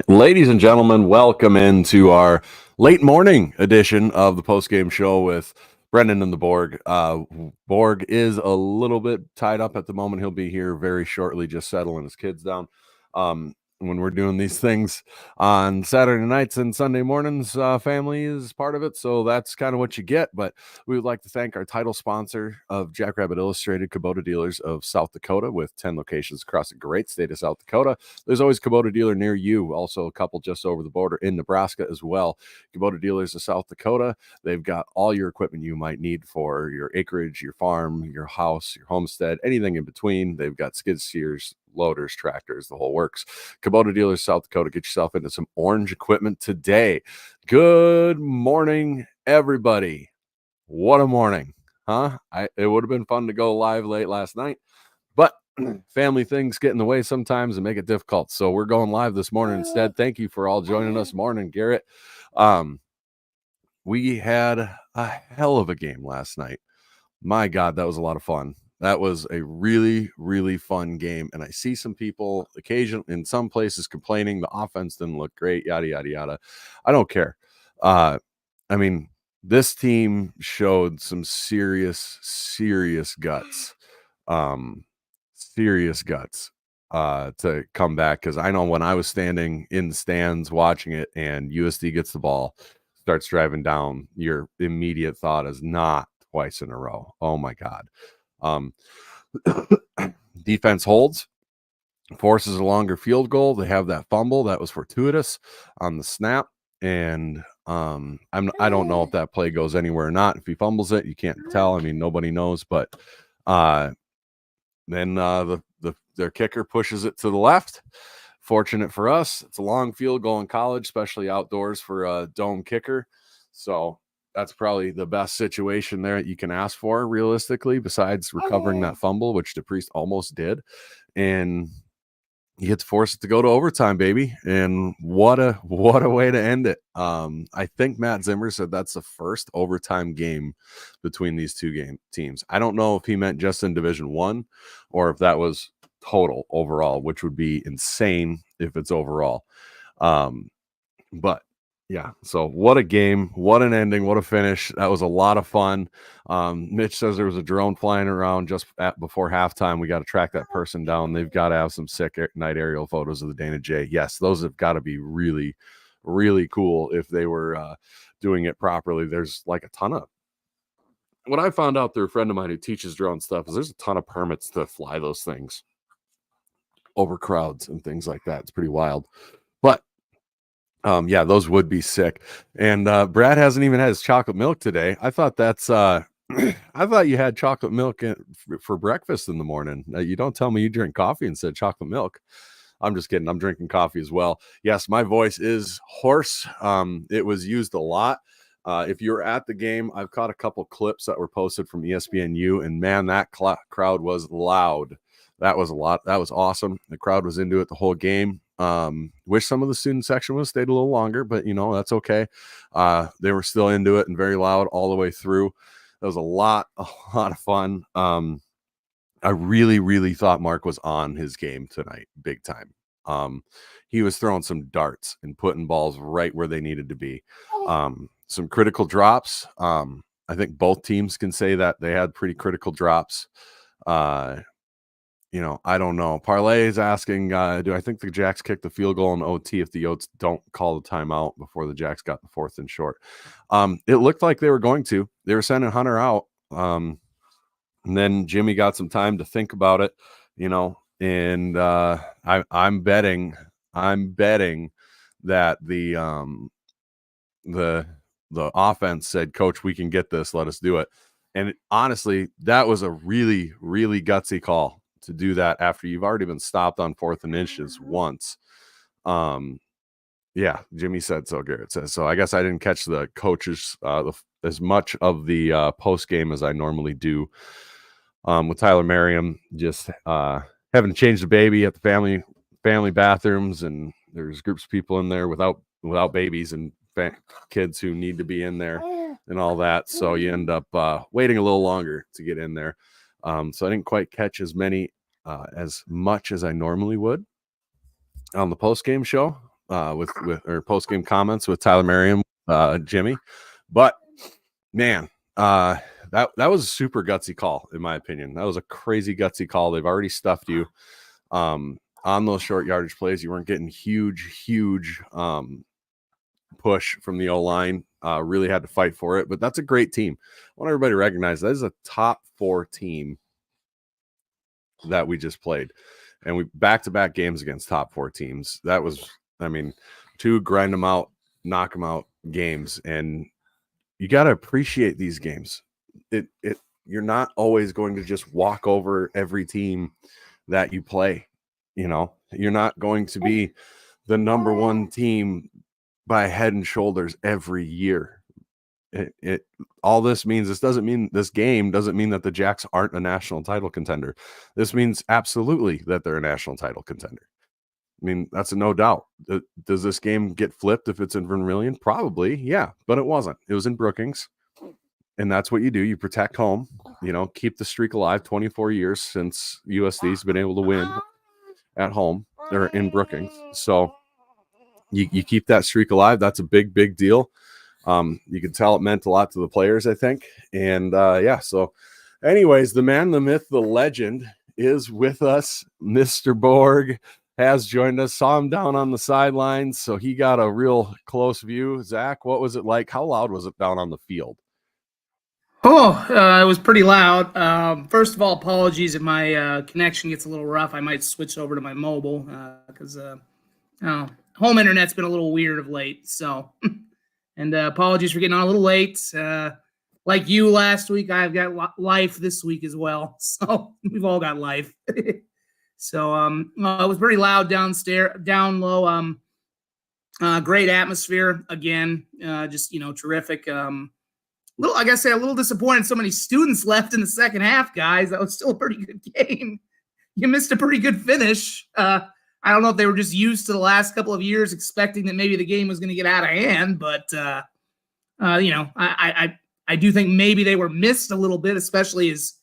Ladies and gentlemen, welcome into our late morning edition of the post-game show with Brendan and the Borg. Borg is a little bit tied up at the moment. He'll be here very shortly, just settling his kids down. When we're doing these things on Saturday nights and Sunday mornings, family is part of it. So that's kind of what you get. But we would like to thank our title sponsor of Jackrabbit Illustrated, Kubota Dealers of South Dakota, with 10 locations across the great state of South Dakota. There's always a Kubota dealer near you. Also a couple just over the border in Nebraska as well. Kubota Dealers of South Dakota. They've got all your equipment you might need for your acreage, your farm, your house, your homestead, anything in between. They've got skid steers, loaders, tractors, the whole works. Kubota Dealers South Dakota. Get yourself into some orange equipment today. Good morning, everybody. What a morning, huh? It would have been fun to go live late last night, but family things get in the way sometimes and make it difficult. So we're going live this morning instead. Thank you for all joining us. Morning, Garrett. We had a hell of a game last night. My God, that was a lot of fun. That was a really, really fun game. And I see some people occasionally in some places complaining the offense didn't look great, yada, yada, yada. I don't care. I mean, this team showed some serious guts. Serious guts to come back. Because I know when I was standing in the stands watching it and USD gets the ball, starts driving down, your immediate thought is not twice in a row. Oh my God. Defense holds, forces a longer field goal. They have that fumble that was fortuitous on the snap, and I don't know if that play goes anywhere or not. If he fumbles it, you can't tell. I mean, nobody knows. But then their kicker pushes it to the left. Fortunate for us, it's a long field goal in college, especially outdoors for a dome kicker. So that's probably the best situation there that you can ask for realistically, besides recovering that fumble, which DePriest almost did. And you get to force it to go to overtime, baby. And what a way to end it. I think Matt Zimmer said that's the first overtime game between these two teams. I don't know if he meant just in Division I or if that was total overall, which would be insane if it's overall. But yeah, so what a game, what an ending, what a finish. That was a lot of fun. Mitch says there was a drone flying around just before halftime. We got to track that person down. They've got to have some sick night aerial photos of the Dana J. Yes, those have got to be really, really cool if they were doing it properly. There's like a ton of, what I found out through a friend of mine who teaches drone stuff is there's a ton of permits to fly those things over crowds and things like that. It's pretty wild. But yeah, those would be sick. And Brad hasn't even had his chocolate milk today. I thought that's I thought you had chocolate milk for breakfast in the morning. You don't tell me you drink coffee instead of chocolate milk. I'm just kidding. I'm drinking coffee as well. Yes, my voice is hoarse. It was used a lot. If you're at the game, I've caught a couple clips that were posted from ESPNU, and man, that crowd was loud. That was a lot. That was awesome. The crowd was into it the whole game. Wish some of the student section would have stayed a little longer, but that's okay. They were still into it and very loud all the way through. That was a lot of fun. I really, really thought Mark was on his game tonight, big time. He was throwing some darts and putting balls right where they needed to be. Some critical drops. I think both teams can say that they had pretty critical drops. I don't know. Parlay is asking, do I think the Jacks kicked the field goal in OT if the Yotes don't call the timeout before the Jacks got the 4th and short? It looked like they were going to. They were sending Hunter out. And then Jimmy got some time to think about it, and I'm betting that the offense said, "Coach, we can get this. Let us do it." And honestly, that was a really, really gutsy call to do that after you've already been stopped on 4th and inches once. Yeah, Jimmy said so. Garrett says so. I guess I didn't catch the coaches as much of the post game as I normally do. With Tyler Merriam just having to change the baby at the family bathrooms, and there's groups of people in there without babies and kids who need to be in there and all that. So you end up waiting a little longer to get in there. So I didn't quite catch as much as I normally would on the post game show. with or post game comments with Tyler Merriam, Jimmy, but man, that was a super gutsy call in my opinion. That was a crazy gutsy call. They've already stuffed you on those short yardage plays. You weren't getting huge push from the O-line. Really had to fight for it, but that's a great team. I want everybody to recognize that is a top 4 team that we just played, and we back-to-back games against top 4 teams. That was, I mean, 2 grind them out, knock them out games, and you got to appreciate these games. You're not always going to just walk over every team that you play. You know, you're not going to be the number 1 team by head and shoulders every year. All this means, this game doesn't mean that the Jacks aren't a national title contender. This means absolutely that they're a national title contender. I mean, that's a no doubt. Does this game get flipped if it's in Vermillion? Probably, yeah, but it wasn't. It was in Brookings, and that's what you do. You protect home, you know, keep the streak alive. 24 years since USD's been able to win at home or in Brookings. So you keep that streak alive. That's a big deal. You can tell it meant a lot to the players, I think. And yeah, so anyways, the man, the myth, the legend is with us. Mr. Borg has joined us. Saw him down on the sidelines, so he got a real close view. Zach, what was it like? How loud was it down on the field? It was pretty loud. First of all, apologies if my connection gets a little rough. I might switch over to my mobile because home internet's been a little weird of late. So, and apologies for getting on a little late. Like you last week, I've got life this week as well. So we've all got life. So it was pretty loud downstairs, down low. Great atmosphere again. Just terrific. Like I say, a little disappointed so many students left in the second half, guys. That was still a pretty good game. You missed a pretty good finish. I don't know if they were just used to the last couple of years expecting that maybe the game was going to get out of hand, but I do think maybe they were missed a little bit, especially as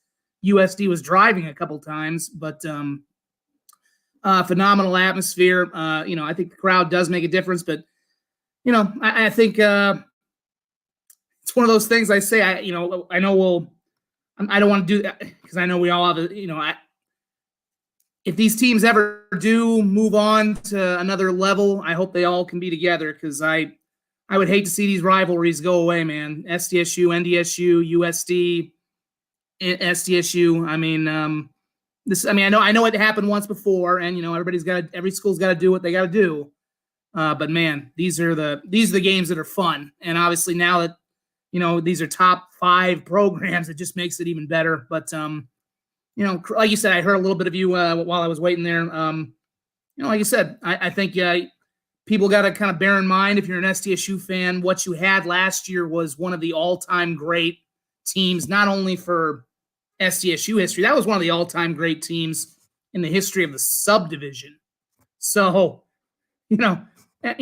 USD was driving a couple times. But phenomenal atmosphere. I think the crowd does make a difference, but I think it's one of those things I say. I know I don't want to do that because I know we all have if these teams ever do move on to another level, I hope they all can be together because I would hate to see these rivalries go away, man. SDSU, NDSU, USD, SDSU. I mean, I know it happened once before, and every school's got to do what they got to do. But man, these are the games that are fun, and obviously now that these are top 5 programs, it just makes it even better. But like you said, I heard a little bit of you while I was waiting there. Like you said, I think people got to kind of bear in mind, if you're an SDSU fan, what you had last year was one of the all-time great teams, not only for SDSU history. That was one of the all-time great teams in the history of the subdivision. So, I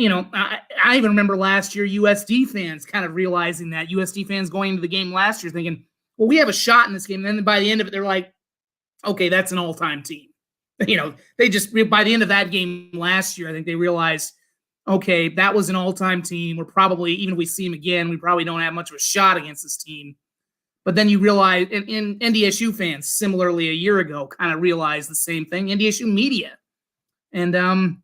even remember last year USD fans kind of realizing that. USD fans going into the game last year thinking, well, we have a shot in this game. And then by the end of it, they're like, okay, that's an all-time team. They just, by the end of that game last year, I think they realized, okay, that was an all-time team. We're probably, even if we see them again, we probably don't have much of a shot against this team. But then you realize, and NDSU fans, similarly a year ago, kind of realized the same thing. NDSU media. And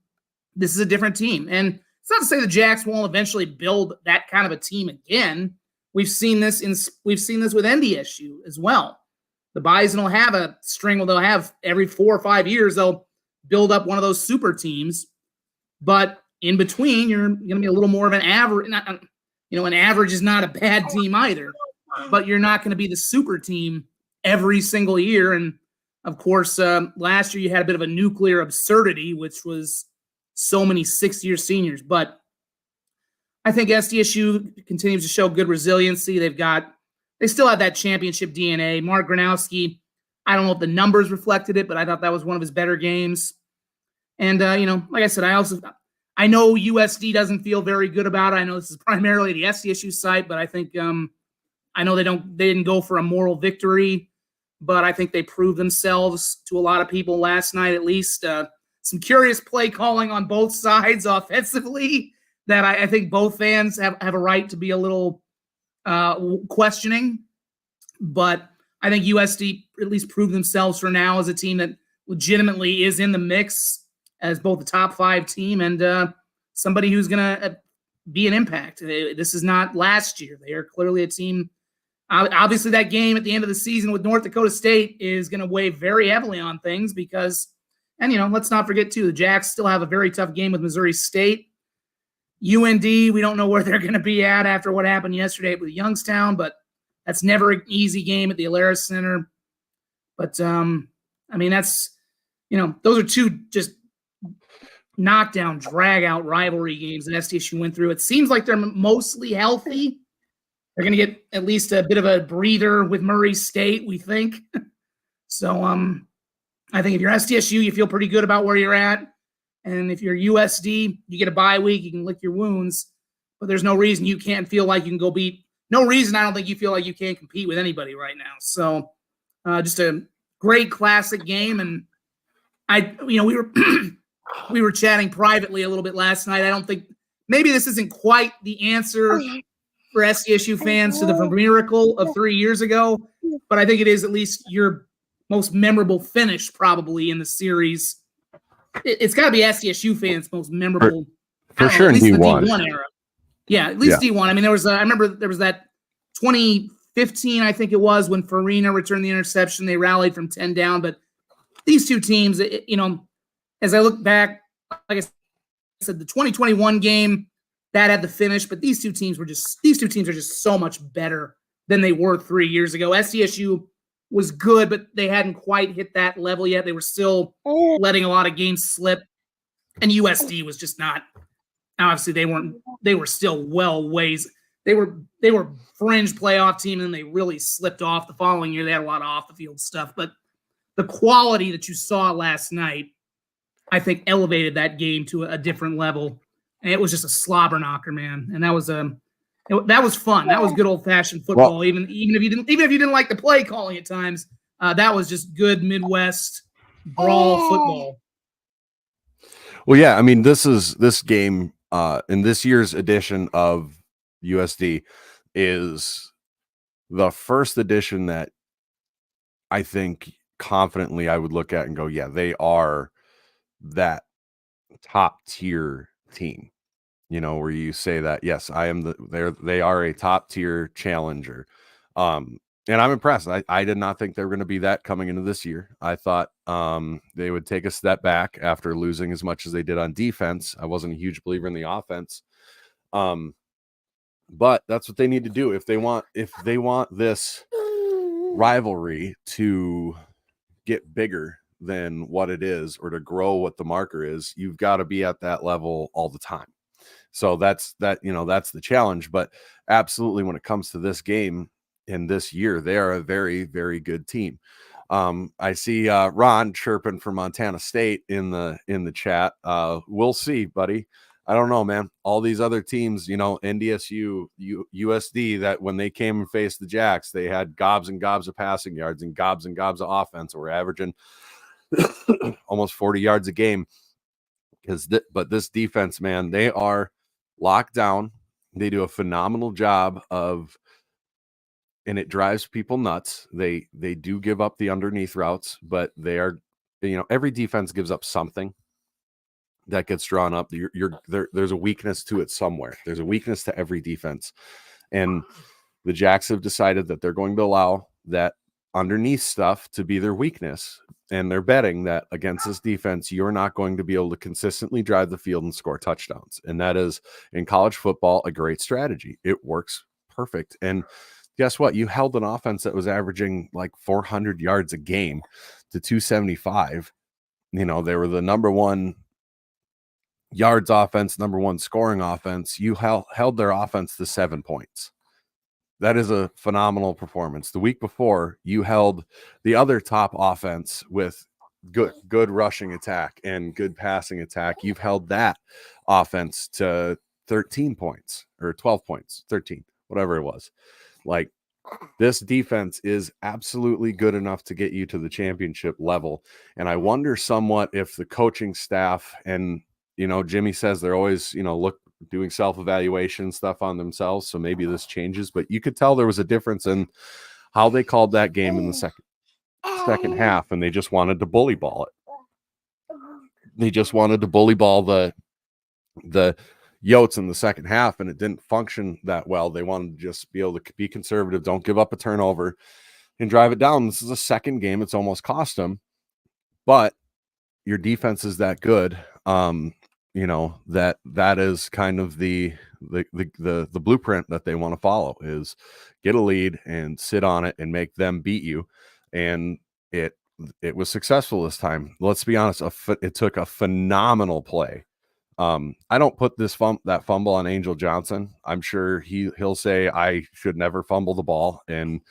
this is a different team. And it's not to say the Jacks won't eventually build that kind of a team again. We've seen this with NDSU as well. The Bison will have a string where they'll have every 4 or 5 years, they'll build up one of those super teams. But in between, you're going to be a little more of an average. An average is not a bad team either, but you're not going to be the super team every single year. And of course, last year you had a bit of a nuclear absurdity, which was so many 6-year seniors. But I think SDSU continues to show good resiliency. They still have that championship DNA. Mark Gronowski, I don't know if the numbers reflected it, but I thought that was one of his better games. And, like I said, I know USD doesn't feel very good about it. I know this is primarily the SDSU site, but I think I know they didn't go for a moral victory, but I think they proved themselves to a lot of people last night, at least. some curious play calling on both sides offensively that I think both fans have a right to be a little questioning. But I think USD at least proved themselves for now as a team that legitimately is in the mix as both a top 5 team and somebody who's going to be an impact. This is not last year. They are clearly a team. Obviously, that game at the end of the season with North Dakota State is going to weigh very heavily on things because, and, let's not forget, too, the Jacks still have a very tough game with Missouri State. UND, we don't know where they're going to be at after what happened yesterday with Youngstown, but that's never an easy game at the Alaris Center. But, that's, those are 2 just knockdown, drag-out rivalry games that SDSU went through. It seems like they're mostly healthy. They're going to get at least a bit of a breather with Murray State, we think. So I think if you're SDSU, you feel pretty good about where you're at. And if you're USD, you get a bye week, you can lick your wounds. But there's no reason you can't feel like you can go beat. No reason I don't think you feel like you can't compete with anybody right now. So just a great classic game. And we were chatting privately a little bit last night. I don't think maybe this isn't quite the answer for SDSU fans to the miracle of 3 years ago, but I think it is at least your most memorable finish probably in the series. It's got to be SDSU fans' most memorable for sure in D1. D1 era. Yeah, at least D1. I mean, I remember there was that 2015, I think it was, when Farina returned the interception. They rallied from 10 down, but these 2 teams, as I look back, like I said, the 2021 game that had the finish, but these two teams are just so much better than they were 3 years ago. SDSU was good, but they hadn't quite hit that level yet. They were still letting a lot of games slip, and USD was just not. Obviously, they were still well ways. They were fringe playoff team, and they really slipped off the following year. They had a lot of off the field stuff, but the quality that you saw last night, I think, elevated that game to a different level. And it was just a slobber knocker, man. And that was fun. That was good old fashioned football. Well, even if you didn't like the play calling at times, that was just good Midwest brawl football. Well, yeah, I mean, this game in this year's edition of USD is the first edition that I think confidently I would look at and go, yeah, they are that top tier team, where you say that, yes, they are a top tier challenger. And I'm impressed. I did not think they were going to be that coming into this year. I thought they would take a step back after losing as much as they did on defense. I wasn't a huge believer in the offense. But that's what they need to do if they want this rivalry to get bigger than what it is, or to grow what the marker is. You've got to be at that level all the time. So that's the challenge. But absolutely, when it comes to this game in this year, they are a very, very good team. I see Ron chirping for Montana State in the chat. We'll see, buddy. I don't know, man. All these other teams, NDSU, USD, that when they came and faced the Jacks, they had gobs and gobs of passing yards and gobs of offense. We're averaging almost 40 yards a game. But this defense, man, they are locked down. They do a phenomenal job of, and it drives people nuts. They do give up the underneath routes, but they are, every defense gives up something that gets drawn up. There's a weakness to it somewhere. There's a weakness to every defense. And the Jacks have decided that they're going to allow that underneath stuff to be their weakness. And they're betting that against this defense, you're not going to be able to consistently drive the field and score touchdowns. And that is, in college football, a great strategy. It works perfect. And guess what? You held an offense that was averaging like 400 yards a game to 275. They were the number one yards offense, number one scoring offense. You held their offense to 7 points. That is a phenomenal performance. The week before, you held the other top offense with good rushing attack and good passing attack. You've held that offense to 13 points or 12 points, 13, whatever it was. Like, This defense is absolutely good enough to get you to the championship level. And I wonder somewhat if the coaching staff and, Jimmy says they're always, doing self-evaluation stuff on themselves. So maybe this changes, but you could tell there was a difference in how they called that game in the second half. And they just wanted to bully ball it. They just wanted to bully ball the Yotes in the second half, and it didn't function that well. They wanted to just be able to be conservative, don't give up a turnover, and drive it down. This is a second game. It's almost cost them, but your defense is that good. That is kind of the blueprint that they want to follow is get a lead and sit on it and make them beat you. And it was successful this time. Let's be honest. It took a phenomenal play. I don't put that fumble on Angel Johnson. I'm sure he'll say I should never fumble the ball. And,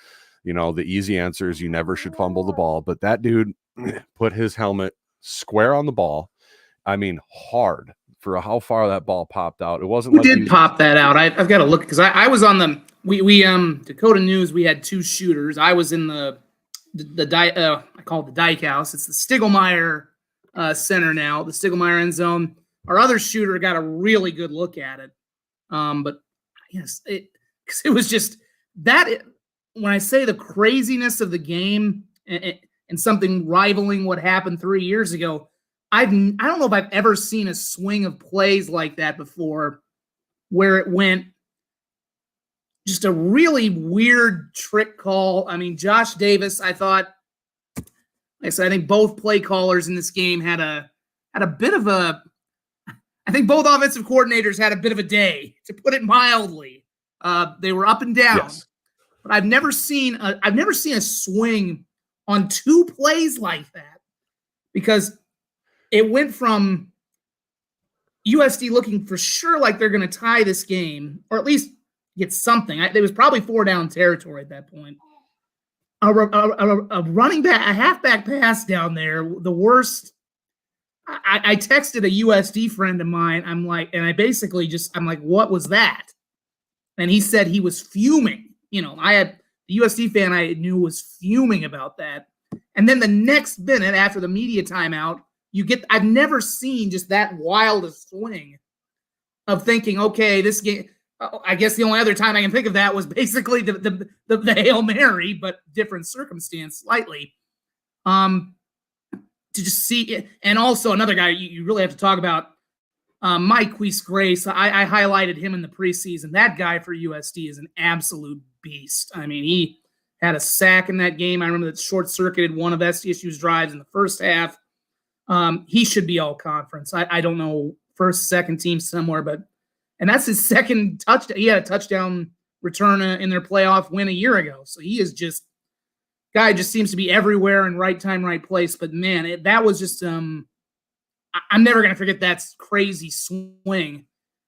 the easy answer is you never should fumble the ball. But that dude put his helmet square on the ball. I mean, hard for how far that ball popped out. It wasn't Who did pop that out? I've got to look because I was on we Dakota News. We had two shooters. I was in the I call it the Dyke House. It's the Stiglmeyer center now, the Stiglmeyer end zone. Our other shooter got a really good look at it. But yes, it was just that. When I say the craziness of the game and something rivaling what happened 3 years ago, I don't know if I've ever seen a swing of plays like that before where it went just a really weird trick call. I mean, Josh Davis, I thought, like I said, I think both play callers in this game had a bit of a, I think both offensive coordinators had a bit of a day, to put it mildly. They were up and down. Yes. But I've never seen a swing on two plays like that, because it went from USD looking for sure like they're going to tie this game, or at least get something. It was probably 4-down territory at that point. A running back, a halfback pass down there, the worst. I texted a USD friend of mine. I'm like, what was that? And he said he was fuming. I had the USD fan I knew was fuming about that. And then the next minute after the media timeout, I've never seen just that wildest swing of thinking, okay, this game, I guess the only other time I can think of that was basically the Hail Mary, but different circumstance slightly. To just see it. And also another guy you really have to talk about, Mike Weiss Grace. I highlighted him in the preseason. That guy for USD is an absolute beast. I mean, he had a sack in that game. I remember that short-circuited one of SDSU's drives in the first half. He should be all conference. I don't know, first, second team somewhere, and that's his second touchdown. He had a touchdown return in their playoff win a year ago. So he is guy just seems to be everywhere in right time, right place. But man, that was just, I'm never going to forget that crazy swing.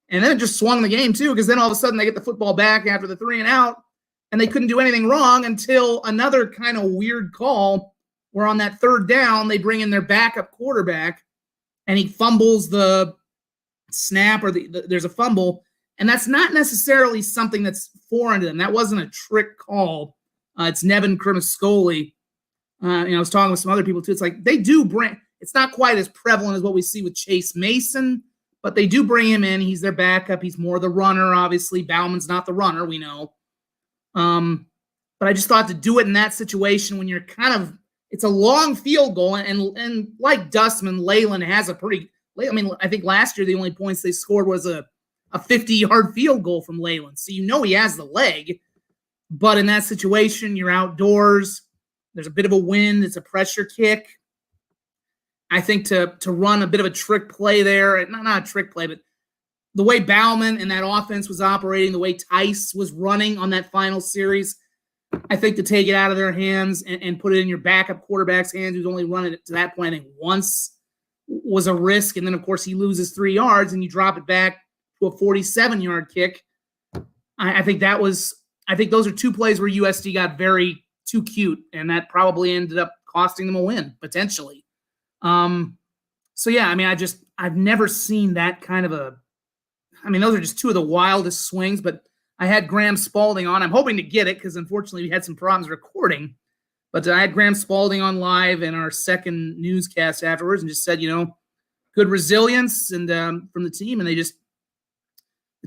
And then it just swung the game too, because then all of a sudden they get the football back after the 3 and out, and they couldn't do anything wrong until another kind of weird call where on that 3rd down, they bring in their backup quarterback and he fumbles the snap, or there's a fumble. And that's not necessarily something that's foreign to them. That wasn't a trick call. It's Nevin Cremascoli. I was talking with some other people too. It's like they do bring, it's not quite as prevalent as what we see with Chase Mason, but they do bring him in. He's their backup. He's more the runner, obviously. Bauman's not the runner, we know. But I just thought to do it in that situation when you're it's a long field goal, and like Dustman, Leyland has I think last year the only points they scored was a 50-yard field goal from Leyland. So he has the leg. But in that situation, you're outdoors. There's a bit of a wind. It's a pressure kick. I think to run a bit of a trick play there, not a trick play, but the way Bauman and that offense was operating, the way Tice was running on that final series, I think to take it out of their hands and put it in your backup quarterback's hands, who's only run it to that point, I think, once, was a risk. And then, of course, he loses 3 yards and you drop it back to a 47-yard kick. I think those are 2 plays where USD got very too cute, and that probably ended up costing them a win, potentially. So, yeah, I mean, I've never seen that kind of those are just 2 of the wildest swings, but I had Graham Spalding on. I'm hoping to get it because unfortunately we had some problems recording. But I had Graham Spalding on live in our second newscast afterwards and just said, good resilience and from the team. And the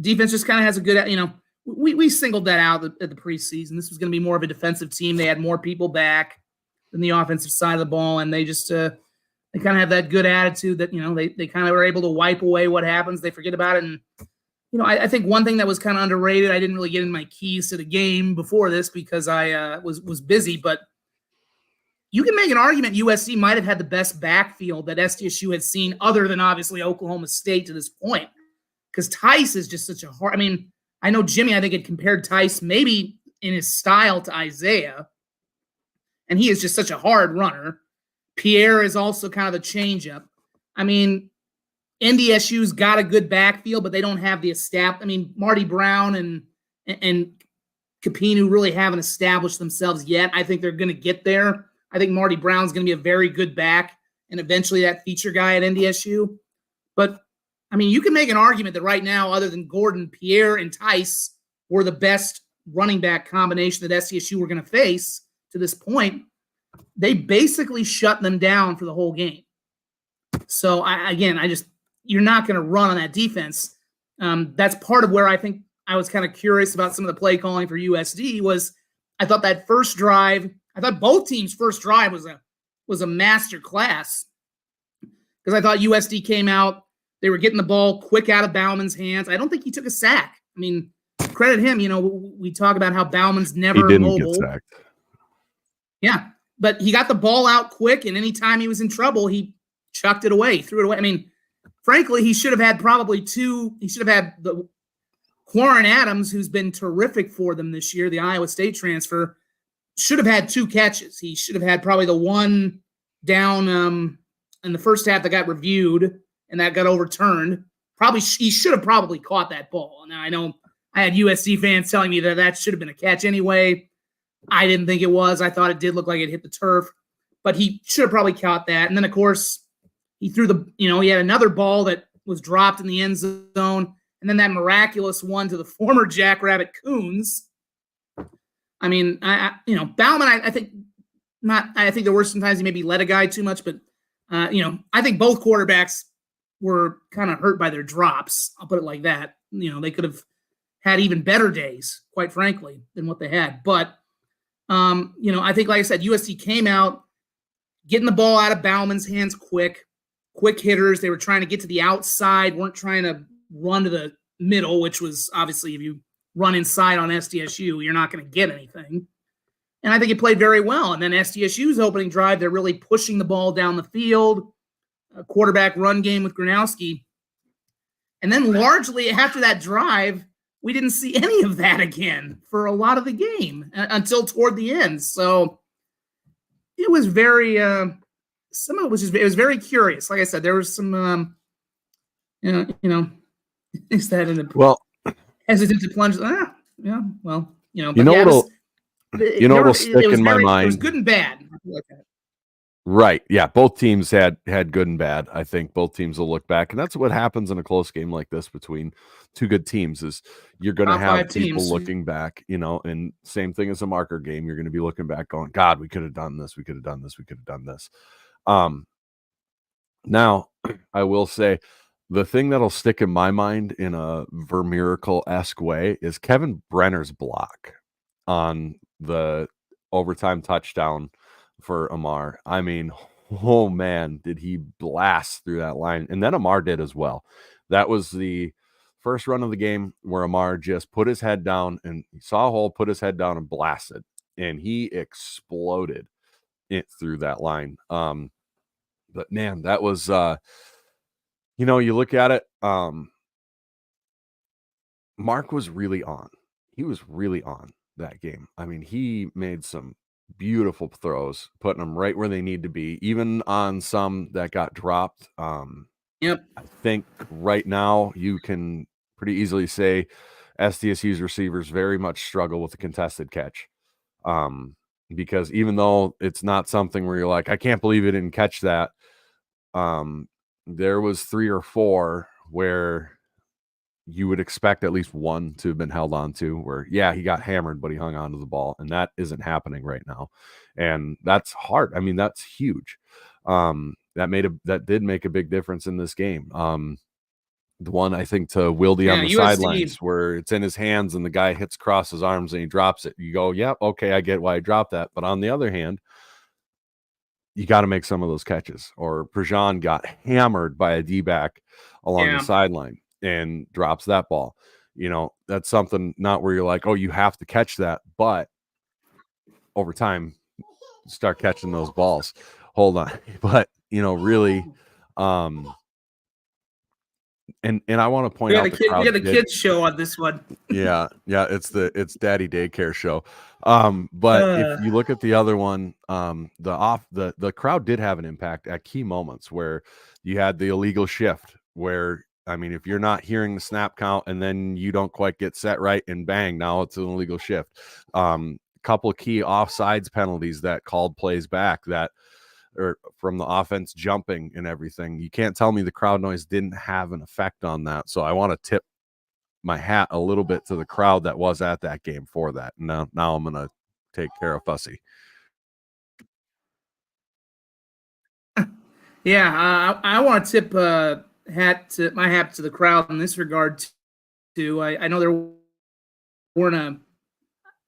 defense just kind of has a good, we singled that out at the preseason. This was going to be more of a defensive team. They had more people back than the offensive side of the ball. And they just, they kind of have that good attitude that, they kind of were able to wipe away what happens. They forget about it. And, I think one thing that was kind of underrated, I didn't really get in my keys to the game before this because I was busy, but you can make an argument USC might have had the best backfield that SDSU had seen other than obviously Oklahoma State to this point. Because Tice is just such a hard – I know Jimmy, I think, had compared Tice maybe in his style to Isaiah, and he is just such a hard runner. Pierre is also kind of the changeup. NDSU's got a good backfield, but they don't have the Marty Brown and Capinu really haven't established themselves yet. I think they're going to get there. I think Marty Brown's going to be a very good back and eventually that feature guy at NDSU. But, you can make an argument that right now, other than Gordon, Pierre, and Tice were the best running back combination that SDSU were going to face to this point. They basically shut them down for the whole game. So, you're not going to run on that defense. That's part of where I think I was kind of curious about some of the play calling for USD was I thought that first drive, I thought both teams' first drive was a master class because I thought USD came out, they were getting the ball quick out of Bauman's hands. I don't think he took a sack. Credit him. We talk about how Bauman's never mobile. Get sacked. Yeah, but he got the ball out quick, and anytime he was in trouble, he chucked it away, threw it away. Frankly, he should have had probably two. He should have had the Quarren Adams, who's been terrific for them this year, the Iowa State transfer, should have had 2 catches. He should have had probably the one down in the first half that got reviewed and that got overturned. He should have probably caught that ball. Now, I know I had USC fans telling me that should have been a catch anyway. I didn't think it was. I thought it did look like it hit the turf, but he should have probably caught that. And then, of course, he threw he had another ball that was dropped in the end zone, and then that miraculous one to the former Jackrabbit Coons. Bauman, I think not. I think there were sometimes he maybe let a guy too much, but I think both quarterbacks were kind of hurt by their drops. I'll put it like that. They could have had even better days, quite frankly, than what they had. But I think, like I said, USC came out getting the ball out of Bauman's hands quick hitters. They were trying to get to the outside, weren't trying to run to the middle, which was obviously if you run inside on SDSU, you're not going to get anything. And I think it played very well. And then SDSU's opening drive, they're really pushing the ball down the field, a quarterback run game with Gronowski. And then largely after that drive, we didn't see any of that again for a lot of the game until toward the end. So it was very some of it was it was very curious. Like I said, there was some is that in the hesitant to plunge? What'll stick in my mind. It was good and bad. Like that. Right. Yeah. Both teams had good and bad. I think both teams will look back. And that's what happens in a close game like this between two good teams is you're going to have people looking back, and same thing as a marker game. You're going to be looking back going, God, we could have done this. We could have done this. We could have done this. Now I will say the thing that'll stick in my mind in a Vermiracle-esque way is Kevin Brenner's block on the overtime touchdown for Amar. I mean, oh man, did he blast through that line. And then Amar did as well. That was the first run of the game where Amar just put his head down and he saw a hole, put his head down and blasted. And he exploded it through that line. But man, that was, you look at it, Mark was really on. He was really on that game. I mean, he made some beautiful throws, putting them right where they need to be, even on some that got dropped. Yep. I think right now you can pretty easily say SDSU's receivers very much struggle with the contested catch. Because even though it's not something where you're like, I can't believe it didn't catch that. There was 3 or 4 where you would expect at least one to have been held on to, where, yeah, he got hammered, but he hung on to the ball. And that isn't happening right now. And that's hard. I mean, that's huge. That did make a big difference in this game. The one, I think, to Wildy on the sidelines where it's in his hands and the guy hits across his arms and he drops it. You go, yep, okay, I get why I dropped that. But on the other hand, you got to make some of those catches. Or Prejean got hammered by a D-back along the sideline and drops that ball. You know, that's something not where you're like, oh, you have to catch that. But over time, start catching those balls. Hold on. But, you know, really, and I want to point out we got the kids show on this one. yeah, it's Daddy Daycare show. But if you look at the other one, the crowd did have an impact at key moments where you had the illegal shift where, I mean, if you're not hearing the snap count and then you don't quite get set right and bang, now it's an illegal shift. Couple of key offsides penalties that called plays back that, or from the offense jumping and everything. You can't tell me the crowd noise didn't have an effect on that. So I want to tip my hat a little bit to the crowd that was at that game for that. Now I'm going to take care of Fussy. Yeah, I want to tip my hat to the crowd in this regard too. I know there weren't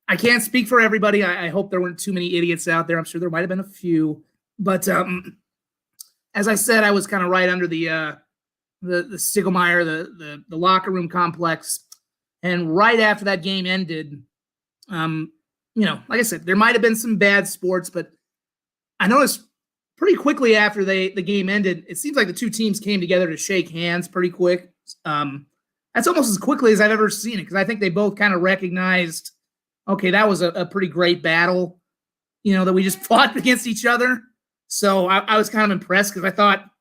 I can't speak for everybody. I hope there weren't too many idiots out there. I'm sure there might have been a few. But as I said, I was kind of right under the Stiegelmeier, the locker room complex, and right after that game ended, you know, like I said, there might have been some bad sports, but I noticed pretty quickly after the game ended, it seems like the two teams came together to shake hands pretty quick. That's almost as quickly as I've ever seen it, because I think they both kind of recognized, okay, that was a pretty great battle, you know, that we just fought against each other. So I was kind of impressed because I thought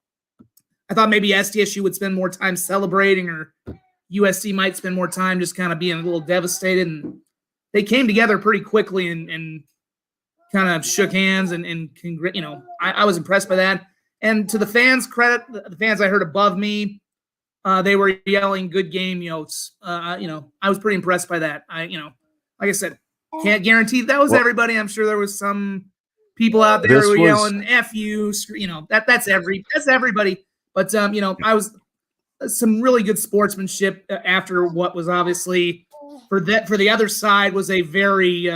maybe SDSU would spend more time celebrating, or USC might spend more time just kind of being a little devastated. And they came together pretty quickly and kind of shook hands and you know, I was impressed by that. And to the fans' credit, the fans I heard above me, they were yelling "Good game, Yotes." You know, I was pretty impressed by that. You know, like I said, can't guarantee that was everybody. I'm sure there was some people out there who were yelling "F you," you know, that's everybody. But you know, I was some really good sportsmanship after what was obviously for the other side was a very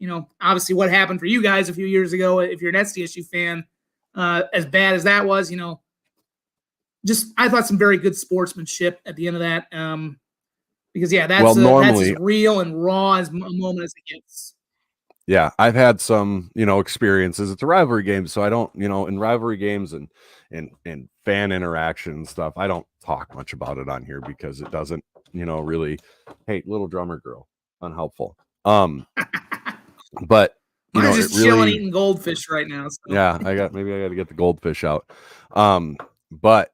you know, obviously what happened for you guys a few years ago. If you're an SDSU fan, as bad as that was, you know, just I thought some very good sportsmanship at the end of that. Because that's as real and raw as a moment as it gets. Yeah, I've had some, you know, experiences. It's a rivalry game, so I don't, you know, in rivalry games and fan interaction and stuff, I don't talk much about it on here because it doesn't, you know, really. Hey, little drummer girl, unhelpful. But you know, just chilling eating goldfish right now. So. Yeah, maybe I got to get the goldfish out. But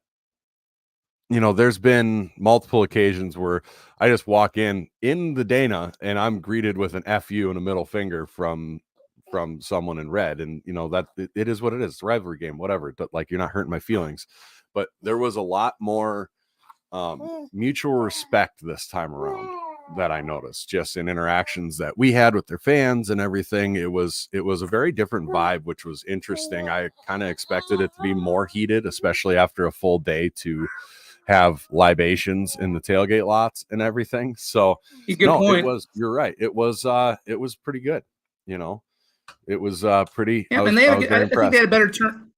you know, there's been multiple occasions where I just walk in the Dana and I'm greeted with an FU and a middle finger from someone in red. And, you know, that it is what it is. It's a rivalry game, whatever. Like, you're not hurting my feelings. But there was a lot more mutual respect this time around that I noticed just in interactions that we had with their fans and everything. It was a very different vibe, which was interesting. I kind of expected it to be more heated, especially after a full day to have libations in the tailgate lots and everything. So point. You're right. It was pretty good. You know, it was pretty. Yeah, and I think they had a better turn.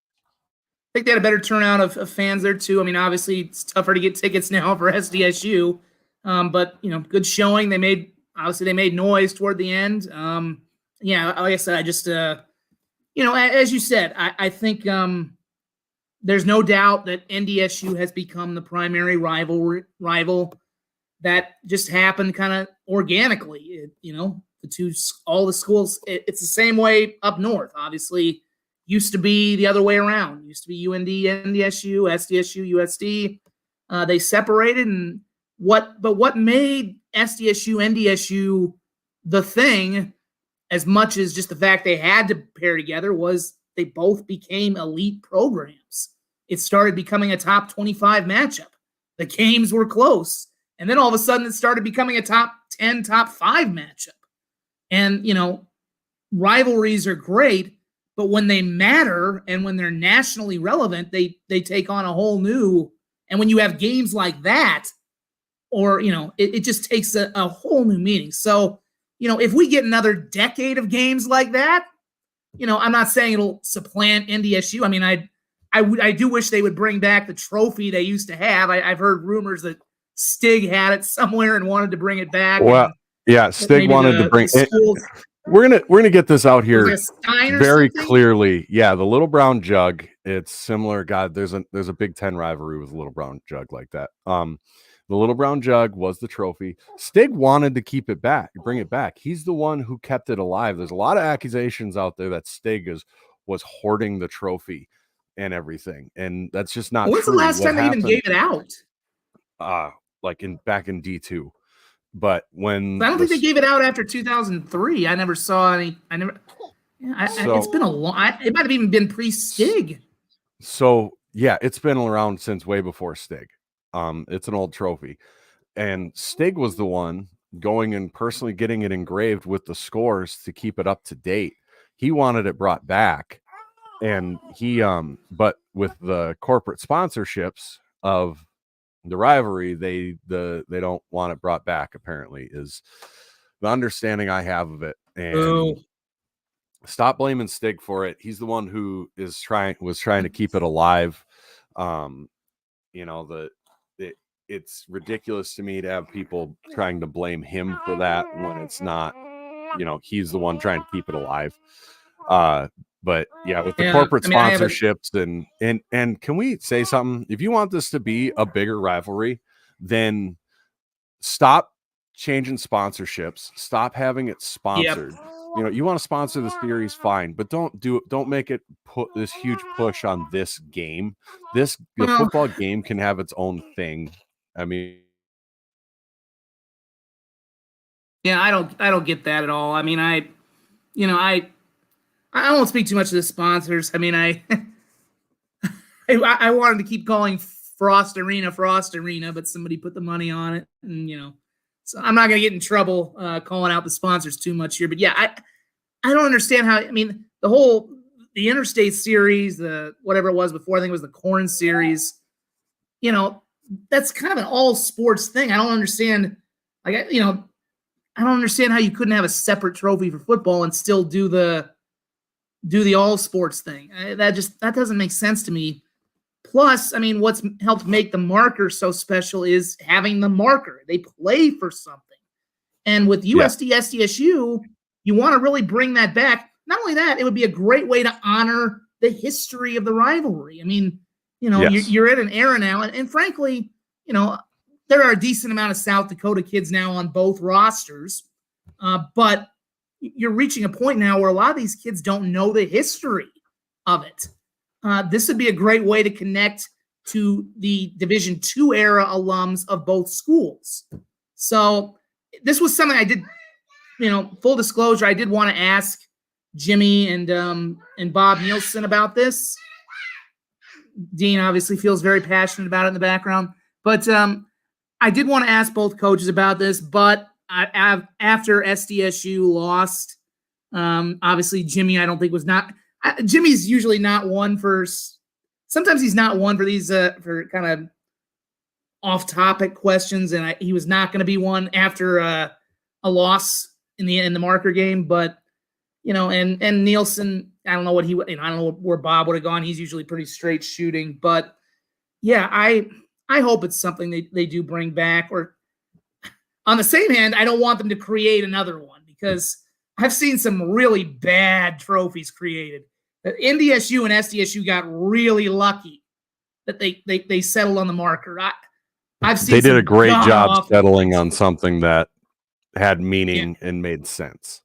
I think they had a better turnout of fans there too. I mean, obviously it's tougher to get tickets now for SDSU, but you know, good showing. They made noise toward the end. Yeah, like I said, I just you know, as you said, I think there's no doubt that NDSU has become the primary rival. That just happened kind of organically. You know, all the schools. It's the same way up north. Obviously, used to be the other way around. Used to be UND, NDSU, SDSU, USD. They separated, and what made SDSU, NDSU the thing, as much as just the fact they had to pair together, was they both became elite programs. It started becoming a top 25 matchup. The games were close. And then all of a sudden it started becoming a top 10, top 5 matchup. And, rivalries are great, but when they matter and when they're nationally relevant, they take on a whole new, and when you have games like that, or, it just takes a whole new meaning. So, if we get another decade of games like that, I'm not saying it'll supplant NDSU. I mean, I do wish they would bring back the trophy they used to have. I've heard rumors that Stig had it somewhere and wanted to bring it back. Well, yeah, Stig wanted to bring it. We're gonna get this out here very clearly. Yeah, the Little Brown Jug. It's similar. God, there's a Big Ten rivalry with the Little Brown Jug like that. The Little Brown Jug was the trophy. Stig wanted to keep it back, bring it back. He's the one who kept it alive. There's a lot of accusations out there that Stig was hoarding the trophy and everything, and that's just not true. When's the last time they even gave it out? Like back in D2. But when I don't think they gave it out after 2003. I never saw any. It's been a long. It might have even been pre-Stig. So yeah, it's been around since way before Stig. It's an old trophy, and Stig was the one going and personally getting it engraved with the scores to keep it up to date. He wanted it brought back, and he but with the corporate sponsorships of the rivalry, they don't want it brought back, apparently, is the understanding I have of it. And stop blaming Stig for it. He's the one who was trying to keep it alive. It's ridiculous to me to have people trying to blame him for that when it's not, he's the one trying to keep it alive. But yeah, with the corporate sponsorships and can we say something? If you want this to be a bigger rivalry, then stop changing sponsorships. Stop having it sponsored. Yep. You want to sponsor the series, fine, but don't make it put this huge push on this game. The football game can have its own thing. I mean, yeah, I don't get that at all. I mean, I won't speak too much to the sponsors. I mean, I wanted to keep calling Frost Arena, but somebody put the money on it, and so I'm not gonna get in trouble calling out the sponsors too much here. But yeah, I don't understand how. I mean, the Interstate Series, the whatever it was before, I think it was the Corn Series. That's kind of an all sports thing. I don't understand. I don't understand how you couldn't have a separate trophy for football and still do the all sports thing. That doesn't make sense to me. Plus, I mean, what's helped make the marker so special is having the marker. They play for something. And with USD SDSU, you want to really bring that back. Not only that, it would be a great way to honor the history of the rivalry. I mean, you're at an era now, and frankly, there are a decent amount of South Dakota kids now on both rosters, but you're reaching a point now where a lot of these kids don't know the history of it. This would be a great way to connect to the Division II era alums of both schools. So this was something I did, full disclosure, I did want to ask Jimmy and Bob Nielsen about this. Dean obviously feels very passionate about it in the background, but I did want to ask both coaches about this, but after SDSU lost, obviously Jimmy, I don't think Jimmy's usually not one for, sometimes he's not one for these, for kind of off-topic questions, and he was not going to be one after a loss in the marker game, but, and Nielsen, I don't know what I don't know where Bob would have gone. He's usually pretty straight shooting, but yeah, I hope it's something they do bring back. Or on the same hand, I don't want them to create another one because I've seen some really bad trophies created. NDSU and SDSU got really lucky that they settled on the marker. I've seen they did a great job settling on something that had meaning and made sense.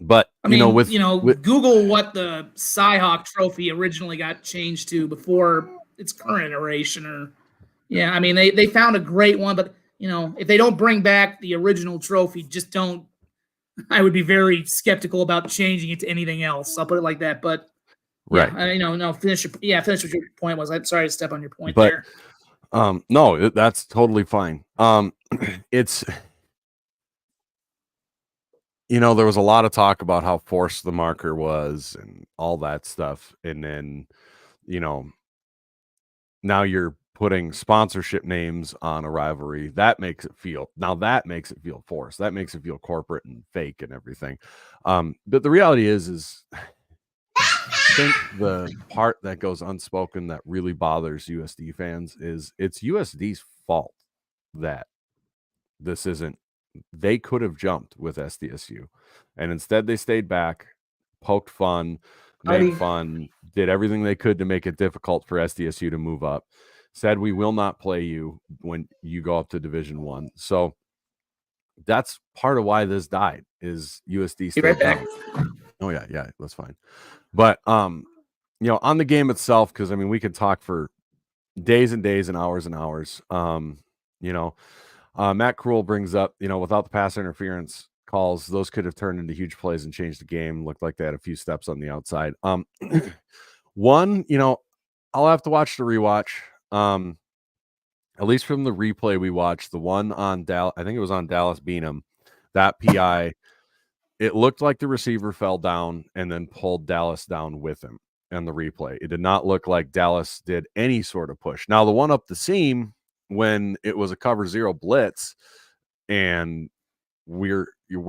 But I mean, Google what the Cyhawk trophy originally got changed to before its current iteration. I mean, they found a great one, but if they don't bring back the original trophy, just don't. I would be very skeptical about changing it to anything else. I'll put it like that. But right, no. Finish what your point was. I'm sorry to step on your point there. No, that's totally fine. It's, there was a lot of talk about how forced the marker was and all that stuff. And then, you know, now you're putting sponsorship names on a rivalry. That makes it feel forced. That makes it feel corporate and fake and everything. But the reality is I think the part that goes unspoken that really bothers USD fans is it's USD's fault that this isn't. They could have jumped with SDSU, and instead they stayed back, poked fun, made fun, did everything they could to make it difficult for SDSU to move up. Said we will not play you when you go up to Division One. So that's part of why this died. Is USD stayed right back. down. Oh yeah, that's fine. But on the game itself, because I mean we could talk for days and days and hours and hours. Matt Krul brings up, without the pass interference calls, those could have turned into huge plays and changed the game. Looked like they had a few steps on the outside. One, I'll have to watch the rewatch. At least from the replay we watched, the one on Dallas, I think it was on Dallas Beanham, that PI, it looked like the receiver fell down and then pulled Dallas down with him in the replay. It did not look like Dallas did any sort of push. Now, the one up the seam, when it was a cover zero blitz and we're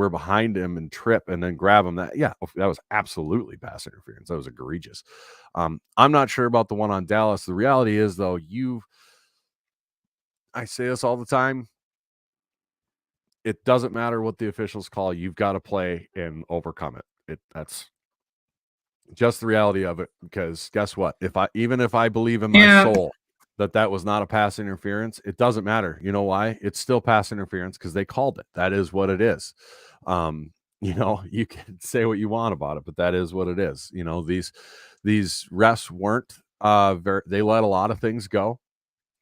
behind him and trip and then grab him, that was absolutely pass interference. That was egregious. I'm not sure about the one on Dallas. The reality is, though, I say this all the time, it doesn't matter what the officials call, you've got to play and overcome it. That's just the reality of it, because guess what? Even if I believe in my soul that was not a pass interference, it doesn't matter. You know why? It's still pass interference because they called it. That is what it is. You can say what you want about it, but that is what it is. These refs weren't they let a lot of things go.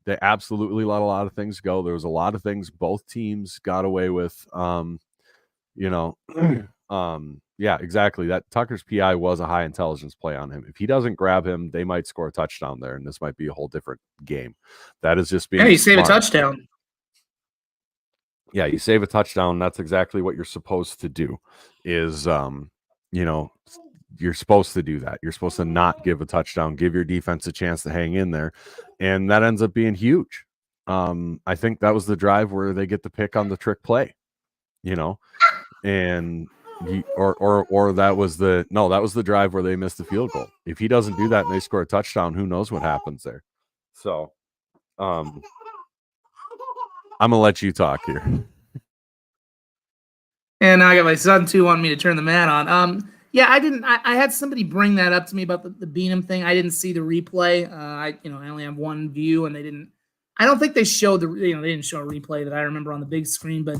They absolutely let a lot of things go. There was a lot of things both teams got away with. Yeah, exactly. That Tucker's PI was a high intelligence play on him. If he doesn't grab him, they might score a touchdown there, and this might be a whole different game. That is just being you save a touchdown. Yeah, you save a touchdown. That's exactly what you're supposed to do. You're supposed to do that. You're supposed to not give a touchdown, give your defense a chance to hang in there, and that ends up being huge. I think that was the drive where they get the pick on the trick play, and that was the drive where they missed the field goal. If he doesn't do that and they score a touchdown, who knows what happens there? So, I'm gonna let you talk here. And now I got my son too wanting me to turn the mat on. Yeah, I didn't. I had somebody bring that up to me about the Beanham thing. I didn't see the replay. I only have one view, and they didn't. I don't think they showed they didn't show a replay that I remember on the big screen. But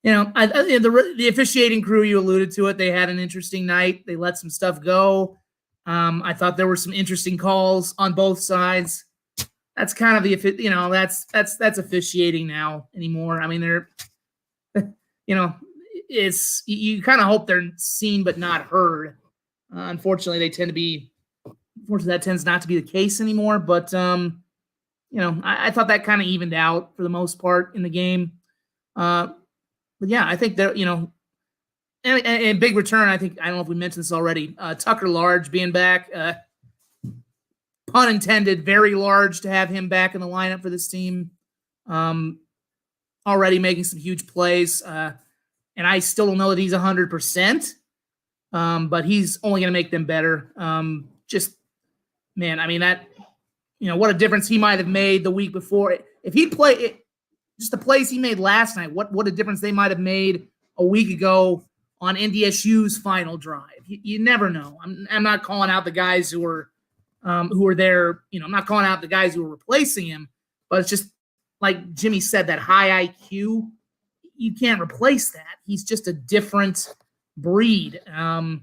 the officiating crew, you alluded to it. They had an interesting night. They let some stuff go. I thought there were some interesting calls on both sides. That's kind of that's officiating now anymore. I mean, they're it's you kind of hope they're seen but not heard. Unfortunately, that tends not to be the case anymore. But I thought that kind of evened out for the most part in the game. But yeah, I think that and big return. I don't know if we mentioned this already. Tucker Large being back, pun intended, very large to have him back in the lineup for this team. Already making some huge plays. And I still don't know that he's 100%, but he's only going to make them better. Man, I mean, what a difference he might have made the week before. If he'd play just the plays he made last night, what a difference they might have made a week ago on NDSU's final drive. You never know. I'm not calling out the guys who were there. I'm not calling out the guys who were replacing him, but it's just like Jimmy said, that high IQ. You can't replace that. He's just a different breed. Man,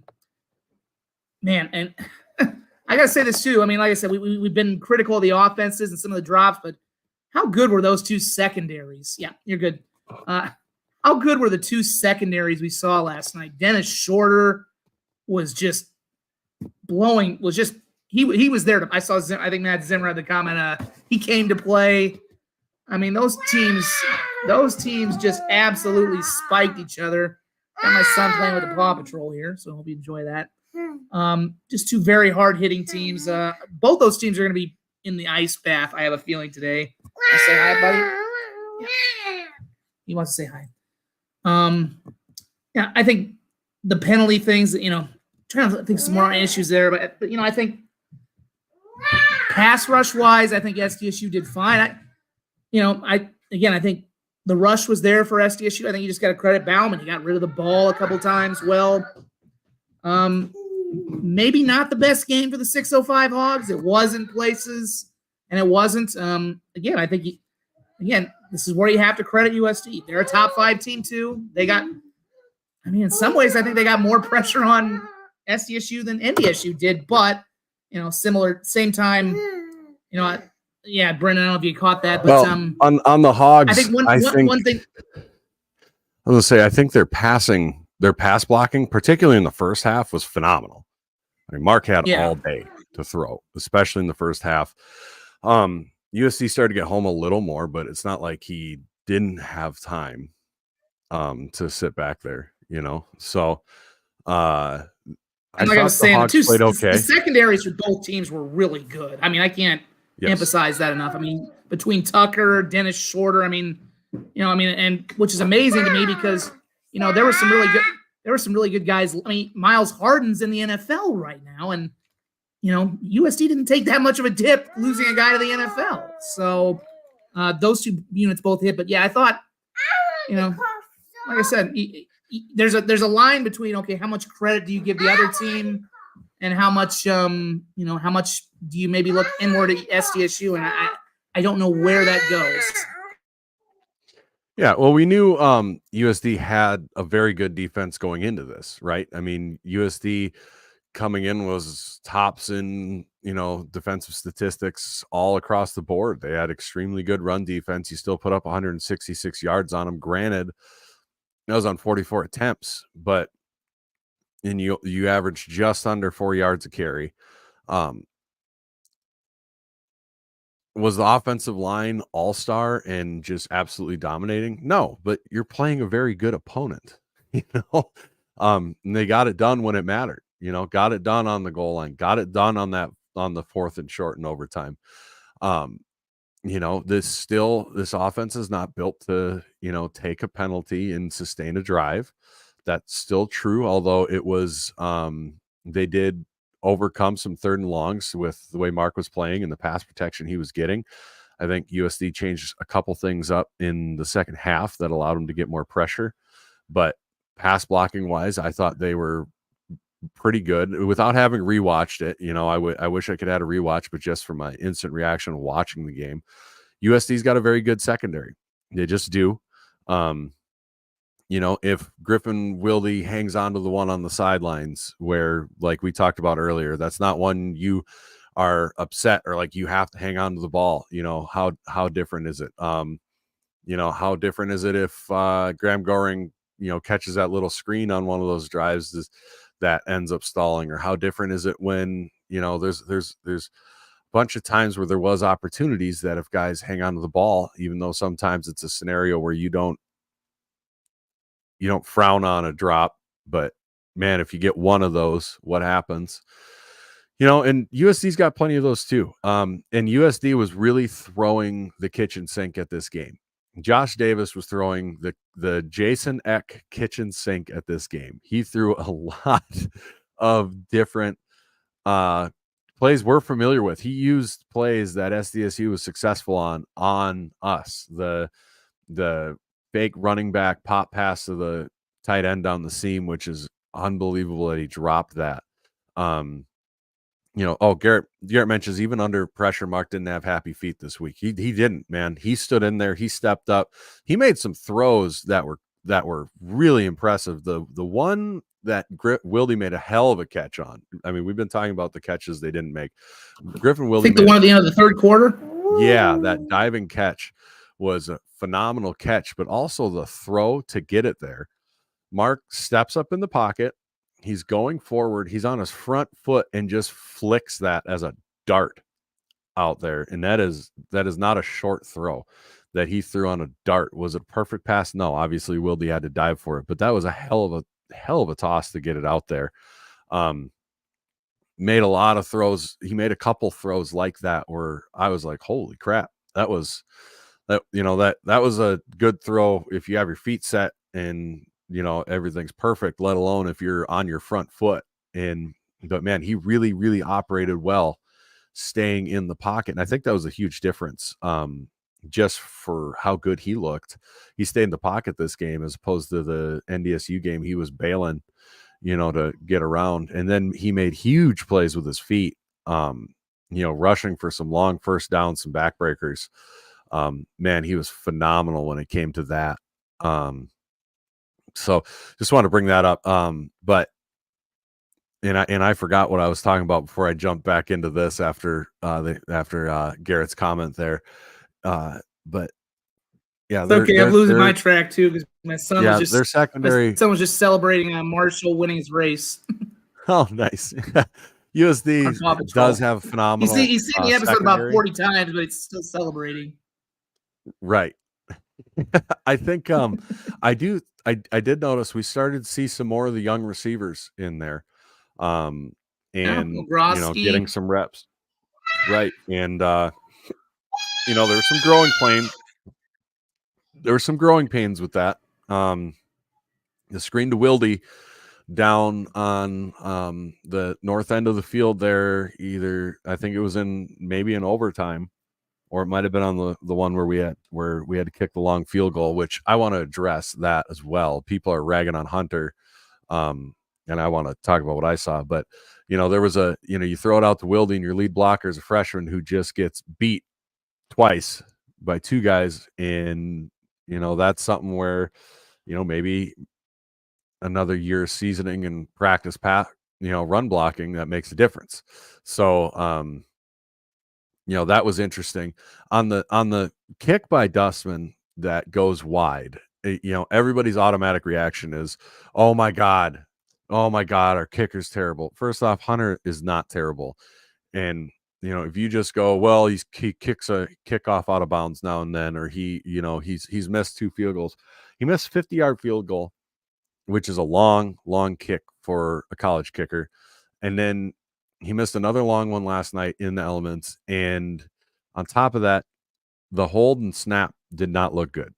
and I got to say this too. I mean, like I said, we've been critical of the offenses and some of the drops, but how good were those two secondaries? Yeah, you're good. How good were the two secondaries we saw last night? Dennis Shorter was just he was there. I saw I think Matt Zimmer had the comment. He came to play. I mean, those teams just absolutely spiked each other. Got my son playing with the Paw Patrol here, so I hope you enjoy that. Just two very hard-hitting teams. Both those teams are going to be in the ice bath, I have a feeling, today. Say hi, buddy. Yeah. He wants to say hi. Yeah, I think the penalty things, trying to think some more issues there, but I think pass rush-wise, I think SDSU did fine. I think the rush was there for SDSU. I think you just got to credit Bauman. He got rid of the ball a couple times. Well, maybe not the best game for the 605 Hogs. It was in places, and it wasn't. I think this is where you have to credit USD. They're a top 5 team too. In some ways, I think they got more pressure on SDSU than NDSU did, but same time, Brendan, I don't know if you caught that, but on the Hogs, I think one thing. I was gonna say, I think their pass blocking, particularly in the first half, was phenomenal. I mean, Mark had all day to throw, especially in the first half. USC started to get home a little more, but it's not like he didn't have time to sit back there, So I was saying, played okay. The secondaries for both teams were really good. I mean, I can't emphasize that enough. I mean, between Tucker, Dennis Shorter, and which is amazing to me because there were some really good guys. I mean, Miles Harden's in the NFL right now, and USD didn't take that much of a dip losing a guy to the NFL. So those two units both hit. But I thought, like I said, there's a line between how much credit do you give the other team, and how much how much do you maybe look inward at SDSU, and I don't know where that goes. Yeah, well, we knew USD had a very good defense going into this, right? I mean, USD coming in was tops in, defensive statistics all across the board. They had extremely good run defense. You still put up 166 yards on them. Granted, that was on 44 attempts, but you averaged just under 4 yards a carry. Was the offensive line all-star and just absolutely dominating? No, but you're playing a very good opponent, and they got it done when it mattered, got it done on the goal line, got it done on the 4th and short and overtime. This offense is not built to, take a penalty and sustain a drive. That's still true, although it was, they did overcome some 3rd and longs with the way Mark was playing and the pass protection he was getting. I think USD changed a couple things up in the second half that allowed him to get more pressure, but pass blocking wise, I thought they were pretty good without having rewatched it. I wish I could have had a rewatch, but just from my instant reaction watching the game, USD's got a very good secondary. They just do. If Griffin Wilde hangs on to the one on the sidelines where, like we talked about earlier, that's not one you are upset or like you have to hang on to the ball. How different is it? How different is it if Graham Goring, catches that little screen on one of those drives that ends up stalling? Or how different is it when, there's a bunch of times where there was opportunities that if guys hang on to the ball, even though sometimes it's a scenario where you don't frown on a drop, but man, if you get one of those, what happens? And USD's got plenty of those too. And USD was really throwing the kitchen sink at this game. Josh Davis was throwing the Jason Eck kitchen sink at this game. He threw a lot of different plays we're familiar with. He used plays that SDSU was successful on us. The fake running back pop pass to the tight end down the seam, which is unbelievable that he dropped that. Garrett mentions even under pressure, Mark didn't have happy feet this week. He didn't, man. He stood in there. He stepped up. He made some throws that were really impressive. The one that Wilde made a hell of a catch on. I mean, we've been talking about the catches they didn't make. Griffin Wilde. I think the one at the end of the 3rd quarter. Yeah, that diving catch was a phenomenal catch, but also the throw to get it there. Mark steps up in the pocket. he's going forward. He's on his front foot and just flicks that as a dart out there. And that is not a short throw that he threw on a dart. Was it a perfect pass? No, obviously Wilde had to dive for it, but that was a hell of a toss to get it out there. Made a lot of throws. He made a couple throws like that where I was like, holy crap, that was a good throw if you have your feet set and everything's perfect, let alone if you're on your front foot. But man, he really, really operated well staying in the pocket. And I think that was a huge difference. Just for how good he looked. He stayed in the pocket this game as opposed to the NDSU game. He was bailing, to get around. And then he made huge plays with his feet, rushing for some long first downs, some backbreakers. Man, he was phenomenal when it came to that. So just want to bring that up. But I forgot what I was talking about before I jumped back into this after Garrett's comment there. But yeah, it's okay. I'm losing my track too because my son was just their secondary. My son was just celebrating Marshall winning his race. Oh, nice. USD does have phenomenal. He's seen the episode about 40 times, but it's still celebrating. Right. I think I did notice we started to see some more of the young receivers in there. And getting some reps. Right. And there was some growing pains. There were some growing pains with that. The screen to Wilde down on the north end of the field there, I think it was maybe in overtime, or it might have been on the one where we had to kick the long field goal, which I want to address that as well. People are ragging on Hunter. And I want to talk about what I saw, but there was you throw it out to Wilde and your lead blocker is a freshman who just gets beat twice by two guys. And, that's something where, maybe another year of seasoning and practice run blocking that makes a difference. So, that was interesting on the kick by Dustman that goes wide. Everybody's automatic reaction is, oh my God, our kicker's terrible. First off, Hunter is not terrible. And, if you just go, well, he kicks a kickoff out of bounds now and then, or he's missed 2 field goals. He missed 50-yard field goal, which is a long, long kick for a college kicker. And then he missed another long one last night in the elements. And on top of that, the hold and snap did not look good.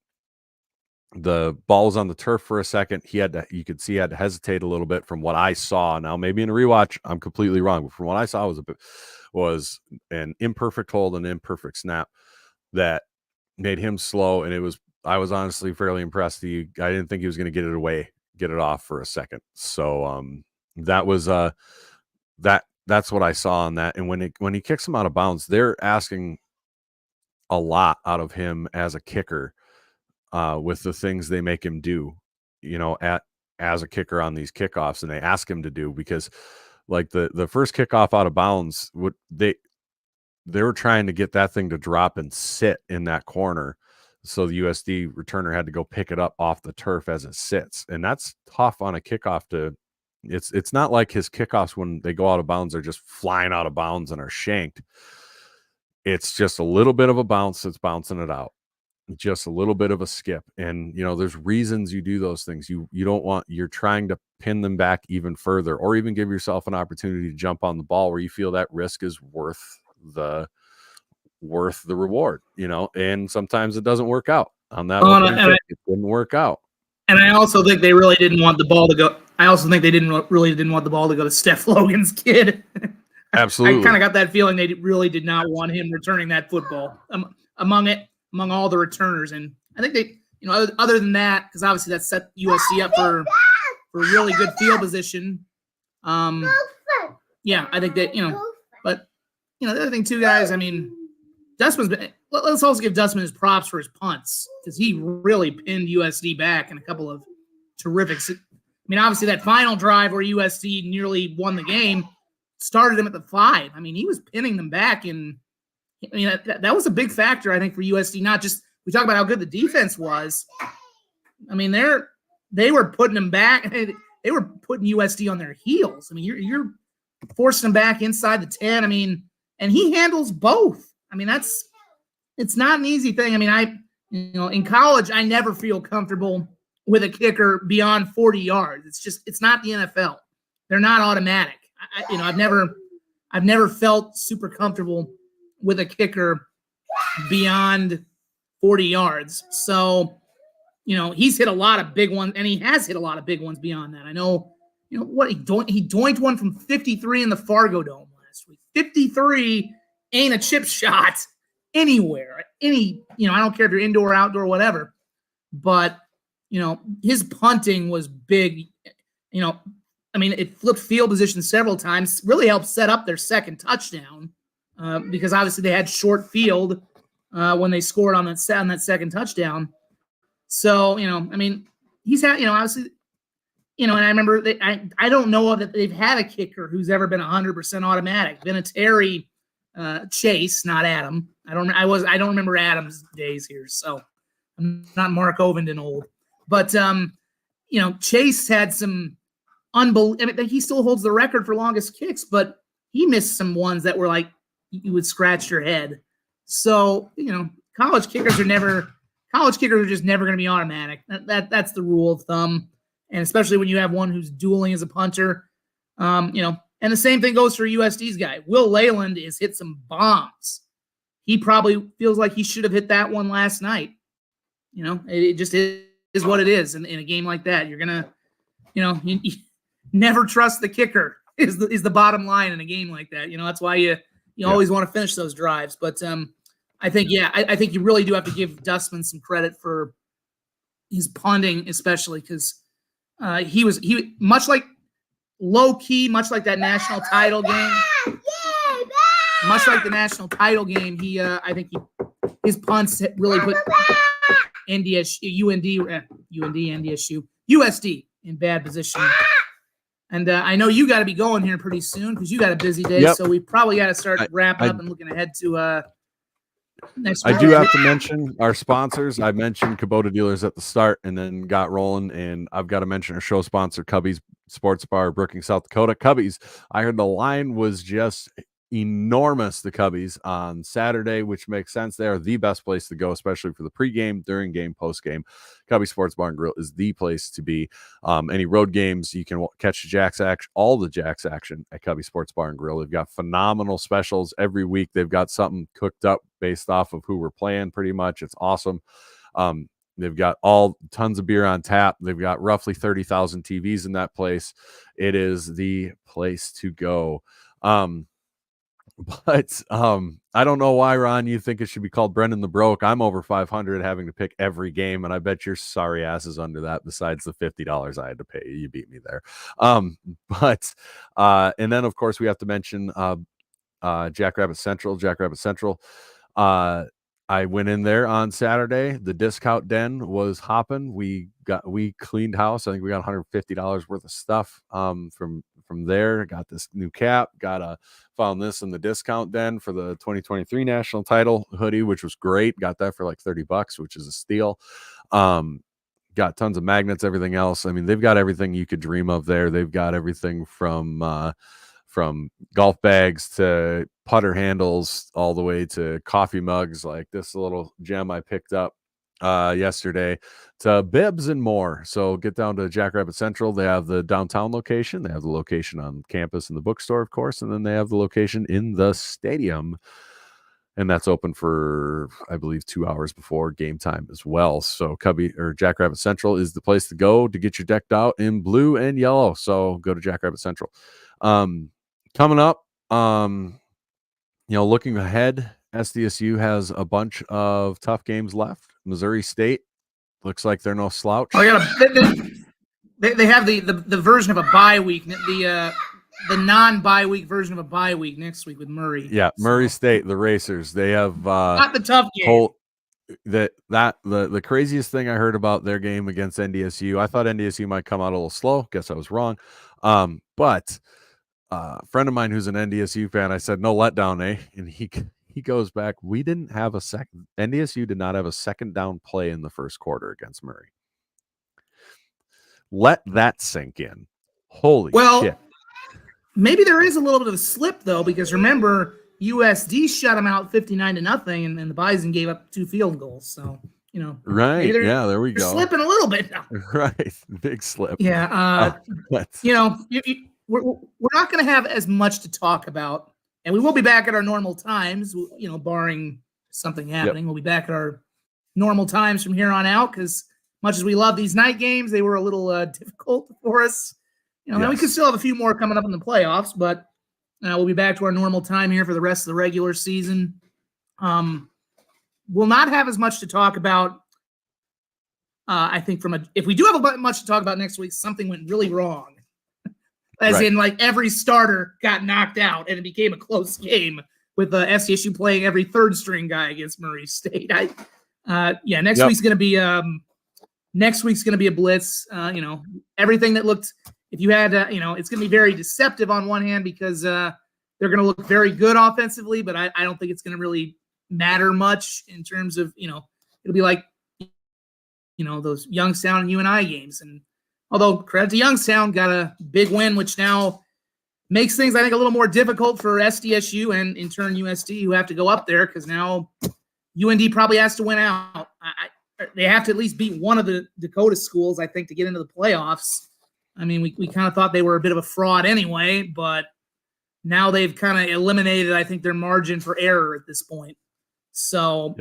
The ball was on the turf for a second. You could see he had to hesitate a little bit from what I saw. Now, maybe in a rewatch, I'm completely wrong, but from what I saw was an imperfect hold and imperfect snap that made him slow. And I was honestly fairly impressed. I didn't think he was going to get it off for a second. So, that was, that's what I saw on that. And when he kicks him out of bounds, they're asking a lot out of him as a kicker. With the things they make him do, as a kicker on these kickoffs, and they ask him to do, because like the first kickoff out of bounds, they were trying to get that thing to drop and sit in that corner. So the USD returner had to go pick it up off the turf as it sits. And that's tough on a kickoff it's not like his kickoffs when they go out of bounds are just flying out of bounds and are shanked. It's just a little bit of a bounce that's bouncing it out. Just a little bit of a skip. And there's reasons you do those things. You're trying to pin them back even further, or even give yourself an opportunity to jump on the ball where you feel that risk is worth the reward, and sometimes it doesn't work out on that. It didn't work out. And I also think they really didn't want the ball to go. I also think they didn't want the ball to go to Steph Logan's kid. Absolutely. I kind of got that feeling they really did not want him returning that football among all the returners. And I think they, other than that, because obviously that set USC up for really good field position. Yeah, I think that, but, the other thing too, guys, I mean, let's also give Dustman his props for his punts, because he really pinned USD back in a couple of terrific. I mean, obviously that final drive where USD nearly won the game started him at the 5. I mean, he was pinning them back, and I mean, that was a big factor, I think, for USD. Not just, we talk about how good the defense was. I mean, they were putting them back. They they were putting USD on their heels. I mean, you're forcing them back inside the 10. I mean, and he handles both. I mean, it's not an easy thing. I mean, in college, I never feel comfortable with a kicker beyond 40 yards. It's not the NFL. They're not automatic. I've never felt super comfortable with a kicker beyond 40 yards. So, he's hit a lot of big ones, and he has hit a lot of big ones beyond that. I know, he doinked one from 53 in the Fargo Dome last week. 53 ain't a chip shot anywhere. I don't care if you're indoor, outdoor, whatever. But, his punting was big. It flipped field position several times, really helped set up their second touchdown because obviously they had short field when they scored on that second touchdown. So, he's had, obviously, and I remember I don't know that they've had a kicker who's ever been 100% automatic. Vinatieri, Chase, not Adam. I don't remember Adam's days here, so I'm not Mark Ovenden old. But Chase had some he still holds the record for longest kicks, but he missed some ones that were like you would scratch your head. So, college kickers are just never going to be automatic. That's the rule of thumb. And especially when you have one who's dueling as a punter, and the same thing goes for USD's guy. Will Leyland has hit some bombs. He probably feels like he should have hit that one last night. It just is what it is. In a game like that, you're going to, you never trust the kicker is the bottom line in a game like that. That's why you always want to finish those drives. But I think you really do have to give Dustman some credit for his punting, especially because he much like low key, much like that national title game. Much like the national title game, I think his punts really put USD in bad position. And I know you got to be going here pretty soon because you got a busy day. Yep. So we probably got to start wrapping up and looking ahead to next week. I do have to mention our sponsors. I mentioned Kubota Dealers at the start and then got rolling. And I've got to mention our show sponsor, Cubby's Sports Bar, Brookings, South Dakota. Cubby's, I heard the line was just enormous, the Cubbies on Saturday, which makes sense. They are the best place to go, especially for the pregame, during game, post-game. Cubby Sports Bar and Grill is the place to be. Any road games, you can catch the Jacks action, all the Jacks action at Cubby Sports Bar and Grill. They've got phenomenal specials every week. They've got something cooked up based off of who we're playing pretty much. It's awesome. They've got tons of beer on tap. They've got roughly 30,000 TVs in that place. It is the place to go. But I don't know why, Ron, you think it should be called Brendan the Broke. I'm over 500 having to pick every game, and I bet your sorry ass is under that besides the $50 I had to pay. You beat me there. And then, of course, we have to mention Jackrabbit Central. I went in there on Saturday. The discount den was hopping. We cleaned house. I think we got $150 worth of stuff from there. Got this new cap. Found this in the discount den for the 2023 national title hoodie, which was great. Got that for like $30, which is a steal. Got tons of magnets, everything else. I mean, they've got everything you could dream of there. They've got everything from golf bags to putter handles all the way to coffee mugs like this little gem I picked up yesterday, to bibs and more. So get down to Jackrabbit Central. They have the downtown location. They have the location on campus in the bookstore, of course, and then they have the location in the stadium. And that's open for, I believe, 2 hours before game time as well. So Jackrabbit Central is the place to go to get you decked out in blue and yellow. So go to Jackrabbit Central. Coming up, looking ahead, SDSU has a bunch of tough games left. Missouri State looks like they're no slouch. They have the version of a bye week, the non-bye week version of a bye week next week with Murray. Yeah, Murray State, the Racers. They have not the tough game. The craziest thing I heard about their game against NDSU, I thought NDSU might come out a little slow. Guess I was wrong. But a friend of mine who's an NDSU fan, I said, no letdown, eh? And he goes back, we didn't have NDSU did not have a second down play in the first quarter against Murray. Let that sink in. Holy shit. Maybe there is a little bit of a slip, though, because remember, USD shut them out 59-0, and the Bison gave up 2 field goals. So, right. Yeah, there we go. Slipping a little bit now. Right. Big slip. Yeah. We're not going to have as much to talk about, and we will be back at our normal times, barring something happening. We'll be back at our normal times from here on out, because much as we love these night games, they were a little difficult for us. And we could still have a few more coming up in the playoffs, but we'll be back to our normal time here for the rest of the regular season. We'll not have as much to talk about. I think if we do have much to talk about next week, something went really wrong. As in, like, every starter got knocked out, and it became a close game with SDSU playing every third string guy against Murray State. Next week's going to be a blitz. Everything that looked. If you had, it's going to be very deceptive on one hand, because they're going to look very good offensively, but I don't think it's going to really matter much in terms of, it'll be like, those Youngstown and UNI games. And although credit to Youngstown, got a big win, which now makes things, I think, a little more difficult for SDSU and in turn USD, who have to go up there, because now UND probably has to win out. They have to at least beat one of the Dakota schools, I think, to get into the playoffs. I mean, we kind of thought they were a bit of a fraud anyway, but now they've kind of eliminated, I think, their margin for error at this point. So,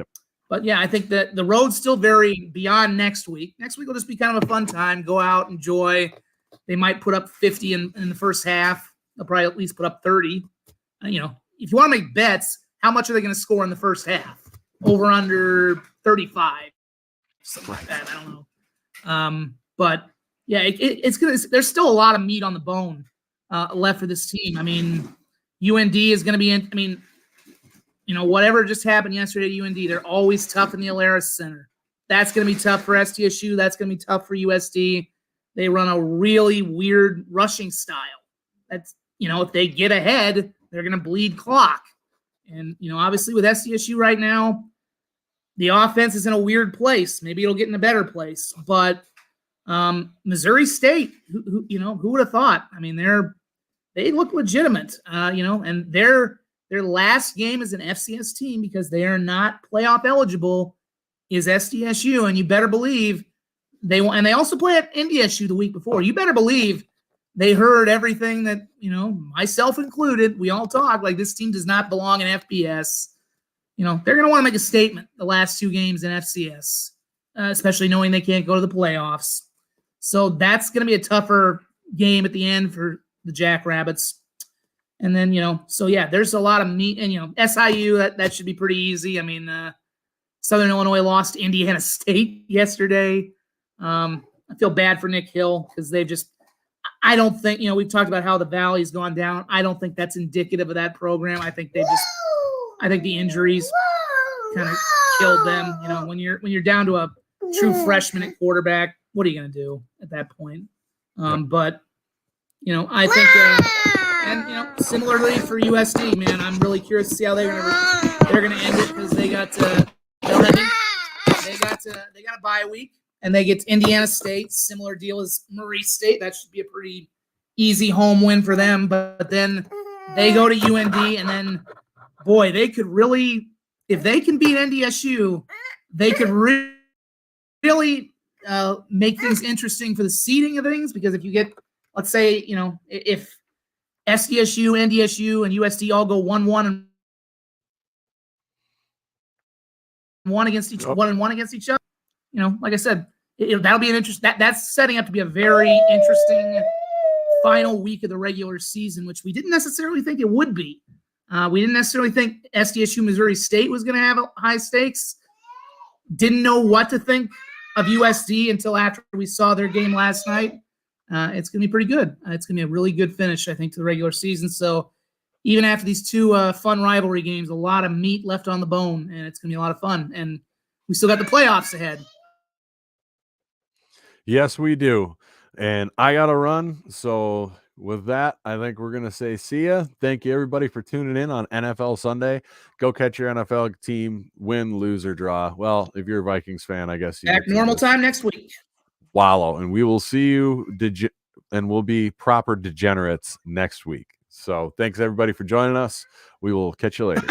But yeah, I think that the road's still very beyond next week. Next week will just be kind of a fun time. Go out, enjoy. They might put up 50 in the first half. They'll probably at least put up 30. If you want to make bets, how much are they going to score in the first half? Over, under 35. Something like that. I don't know. But yeah, it's gonna. There's still a lot of meat on the bone left for this team. I mean, UND is going to be in. I mean, whatever just happened yesterday at UND, they're always tough in the Alaris Center. That's going to be tough for SDSU. That's going to be tough for USD. They run a really weird rushing style. That's if they get ahead, they're going to bleed clock. And obviously with SDSU right now, the offense is in a weird place. Maybe it'll get in a better place, but. Missouri State, who would have thought? I mean, they look legitimate, and their last game as an FCS team, because they are not playoff eligible, is SDSU, and you better believe they will. And they also play at NDSU the week before. You better believe they heard everything that myself included. We all talk like this team does not belong in FBS. They're going to want to make a statement the last 2 games in FCS, especially knowing they can't go to the playoffs. So that's going to be a tougher game at the end for the Jackrabbits. And then, there's a lot of meat. And, SIU, that should be pretty easy. I mean, Southern Illinois lost to Indiana State yesterday. I feel bad for Nick Hill, because I don't think, we've talked about how the Valley's gone down. I don't think that's indicative of that program. I think I think the injuries kind of killed them. When you're down to a true freshman at quarterback, what are you going to do at that point? But, I think, and, similarly for USD, man, I'm really curious to see how they're going to end it, because they got a bye week, and they get to Indiana State, similar deal as Murray State. That should be a pretty easy home win for them. But then they go to UND, and then, boy, they could really, if they can beat NDSU, they could really make things interesting for the seeding of things, because if you get, let's say, if SDSU, NDSU, and USD all go 1-1 and 1 against each 1-1 against each other, like I said, that'll be an interest. That's setting up to be a very interesting final week of the regular season, which we didn't necessarily think it would be. We didn't necessarily think SDSU Missouri State was going to have high stakes. Didn't know what to think of USD until after we saw their game last night. It's going to be pretty good. It's going to be a really good finish, I think, to the regular season. So even after these 2 fun rivalry games, a lot of meat left on the bone, and it's going to be a lot of fun. And we still got the playoffs ahead. Yes, we do. And I got to run. So with that, I think we're going to say see ya. Thank you, everybody, for tuning in on NFL Sunday. Go catch your NFL team, win, lose, or draw. Well, if you're a Vikings fan, I guess you back normal time next week. Wallow. And we will see you and we'll be proper degenerates next week. So thanks everybody for joining us. We will catch you later.